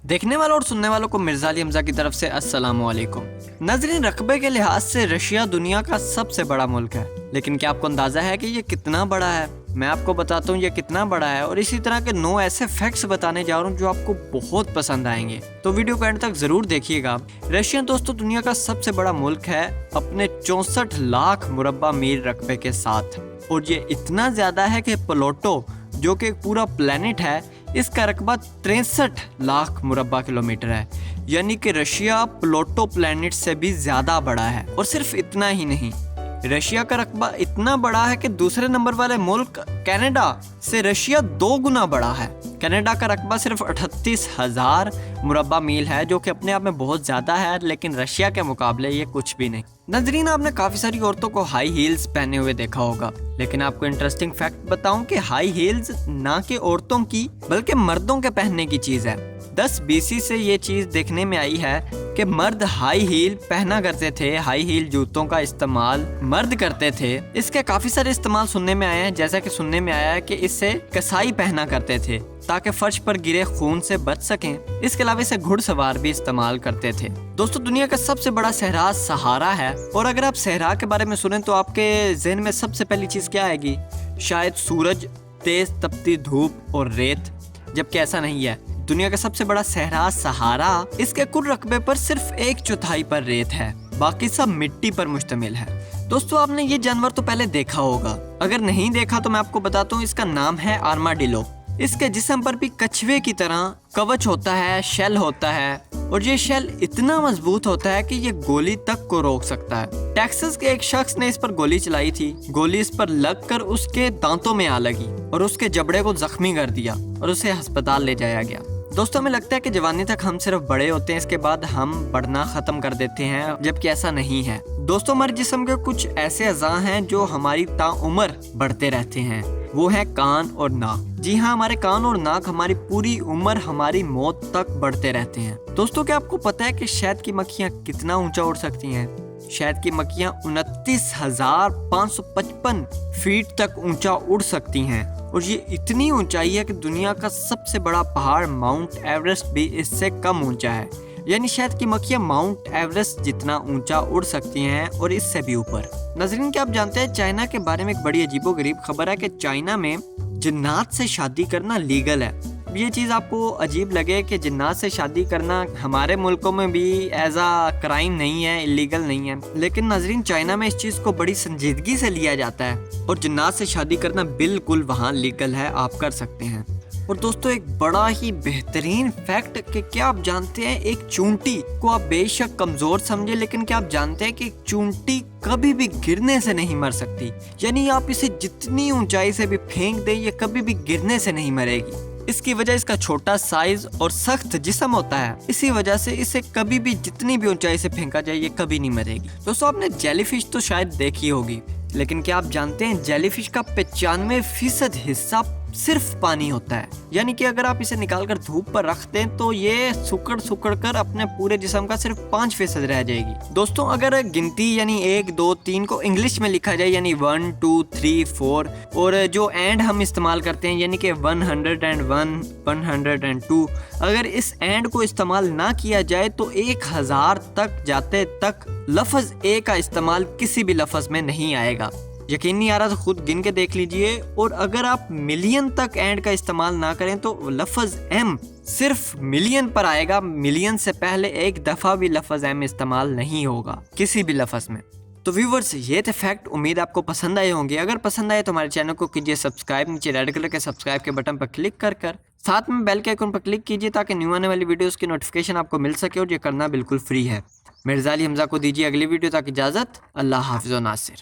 देखने वालों और सुनने वालों को मिर्ज़ा अली हमज़ा की तरफ से अस्सलाम वालेकुम। नाज़रीन, रकबे के लिहाज से रशिया दुनिया का सबसे बड़ा मुल्क है, लेकिन क्या आपको अंदाज़ा है कि ये कितना बड़ा है? मैं आपको बताता हूँ ये कितना बड़ा है और इसी तरह के 9 ऐसे फैक्ट्स बताने जा रहा हूँ जो आपको बहुत पसंद आएंगे, तो वीडियो को एंड तक ज़रूर देखिएगा। रशिया दोस्तों दुनिया का सबसे बड़ा मुल्क है अपने 64 लाख मुरब्बा मील रकबे के साथ, और ये इतना ज़्यादा है कि प्लूटो जो कि एक पूरा प्लेनेट है, इसका रकबा 63 लाख मुरब्बा किलोमीटर है, यानी कि रशिया प्लूटो प्लेनेट से भी ज़्यादा बड़ा है। और सिर्फ इतना ही नहीं, रशिया का रकबा इतना बड़ा है कि दूसरे नंबर वाले मुल्क कनाडा से रशिया 2 गुना बड़ा है। कनाडा का रकबा सिर्फ 38,000 मुरब्बा मील है, जो कि अपने आप में बहुत ज़्यादा है, लेकिन रशिया के मुकाबले ये कुछ भी नहीं। नाज़रीन, आपने काफ़ी सारी औरतों को हाई हील्स पहने हुए देखा होगा, लेकिन आपको इंटरेस्टिंग फैक्ट बताऊं कि हाई हील्स ना कि औरतों की बल्कि मर्दों के पहनने की चीज़ है। 10 BC से ये चीज़ देखने में आई है कि मर्द हाई हील पहना करते थे, हाई हील जूतों का इस्तेमाल मर्द करते थे। इसके काफ़ी सारे इस्तेमाल सुनने में आए हैं, जैसा कि सुनने में आया है कि इससे कसाई पहना करते थे ताकि फर्श पर गिरे खून से बच सकें। इसके अलावा इसे घुड़सवार भी इस्तेमाल करते थे। दोस्तों, दुनिया का सबसे बड़ा सहरा सहारा है, और अगर आप सहरा के बारे में सुनें तो आपके जहन में सबसे पहली चीज़ क्या आएगी? शायद सूरज, तेज तपती धूप और रेत, जबकि ऐसा नहीं है। दुनिया का सबसे बड़ा सहरा सहारा, इसके कुल रकबे पर सिर्फ 1/4 पर रेत है, बाकी सब मिट्टी पर मुश्तमिल है। दोस्तों, आपने ये जानवर तो पहले देखा होगा, अगर नहीं देखा तो मैं आपको बताता हूँ। इसका नाम है आर्माडिलो। इसके जिस्म पर भी कछुए की तरह कवच होता है, शेल होता है, और ये शेल इतना मजबूत होता है कि ये गोली तक को रोक सकता है। टेक्सास के एक शख्स ने इस पर गोली चलाई थी। गोली इस पर लगकर उसके दांतों में आ लगी और उसके जबड़े को जख्मी कर दिया और उसे अस्पताल ले जाया गया। दोस्तों, हमें लगता है कि जवानी तक हम सिर्फ बड़े होते हैं, इसके बाद हम बढ़ना खत्म कर देते हैं, जबकि ऐसा नहीं है। दोस्तों, हमारे जिस्म के कुछ ऐसे अज़ा हैं जो हमारी ताउम्र बढ़ते रहते हैं, वो है कान और नाक। जी हाँ, हमारे कान और नाक हमारी पूरी उम्र, हमारी मौत तक बढ़ते रहते हैं। दोस्तों, क्या आपको पता है कि शहद की मक्खियाँ कितना ऊंचा उड़ सकती हैं? शहद की मक्खियाँ 29,555 फीट तक ऊंचा उड़ सकती हैं, और ये इतनी ऊंचाई है कि दुनिया का सबसे बड़ा पहाड़ माउंट एवरेस्ट भी इससे कम ऊंचा है। यानी शहद की मक्खियाँ माउंट एवरेस्ट जितना ऊंचा उड़ सकती हैं और इससे भी ऊपर। नाज़रीन, क्या आप जानते हैं चाइना के बारे में एक बड़ी अजीबोगरीब खबर है कि चाइना में जिन्नात से शादी करना लीगल है। ये चीज़ आपको अजीब लगे कि जिन्नात से शादी करना हमारे मुल्कों में भी एज आ क्राइम नहीं है, इलीगल नहीं है, लेकिन नाज़रीन चाइना में इस चीज़ को बड़ी संजीदगी से लिया जाता है, और जिन्नात से शादी करना बिल्कुल वहाँ लीगल है, आप कर सकते हैं। और दोस्तों, एक बड़ा ही बेहतरीन फैक्ट कि क्या आप जानते हैं, एक चूंटी को आप बेशक कमजोर समझे, लेकिन क्या आप जानते हैं कि एक चूंटी कभी भी गिरने से नहीं मर सकती? यानी आप इसे जितनी ऊंचाई से भी फेंक दें, ये कभी भी गिरने से नहीं मरेगी। इसकी वजह इसका छोटा साइज और सख्त जिस्म होता है। इसी वजह से इसे कभी भी जितनी भी ऊंचाई से फेंका जाए ये कभी नहीं मरेगी। दोस्तों, आपने जेलीफिश तो शायद देखी होगी, लेकिन क्या आप जानते हैं जेलीफिश का 95% हिस्सा सिर्फ पानी होता है। यानी कि अगर आप इसे निकालकर धूप पर रख दें तो ये सुकड़ कर अपने पूरे जिस्म का सिर्फ 5% रह जाएगी। दोस्तों, अगर गिनती यानी 1 2 3 को इंग्लिश में लिखा जाए, यानी 1 2 3 4, और जो एंड हम इस्तेमाल करते हैं यानी कि 101 102, अगर इस एंड को इस्तेमाल ना किया जाए तो 1000 तक जाते तक लफ्ज ए का इस्तेमाल किसी भी लफ्ज में नहीं आएगा। यकीन नहीं आ रहा तो खुद गिन के देख लीजिए। और अगर आप मिलियन तक एंड का इस्तेमाल ना करें तो लफ्ज एम सिर्फ मिलियन पर आएगा। मिलियन से पहले एक दफा भी लफ्ज एम इस्तेमाल नहीं होगा किसी भी लफ्ज में। तो व्यूवर्स, ये थे फैक्ट, उम्मीद आपको पसंद आए होंगे। अगर पसंद आए तो हमारे चैनल को कीजिए सब्सक्राइब, नीचे रेड कलर के सब्सक्राइब के बटन पर क्लिक कर साथ में बेल के आइकन पर क्लिक कीजिए ताकि न्यू आने वाली वीडियोस की नोटिफिकेशन आपको मिल सके, और ये करना बिल्कुल फ्री है। मिर्ज़ा अली हमज़ा को दीजिए अगली वीडियो तक इजाज़त। अल्लाह हाफ़िज़ व नासिर।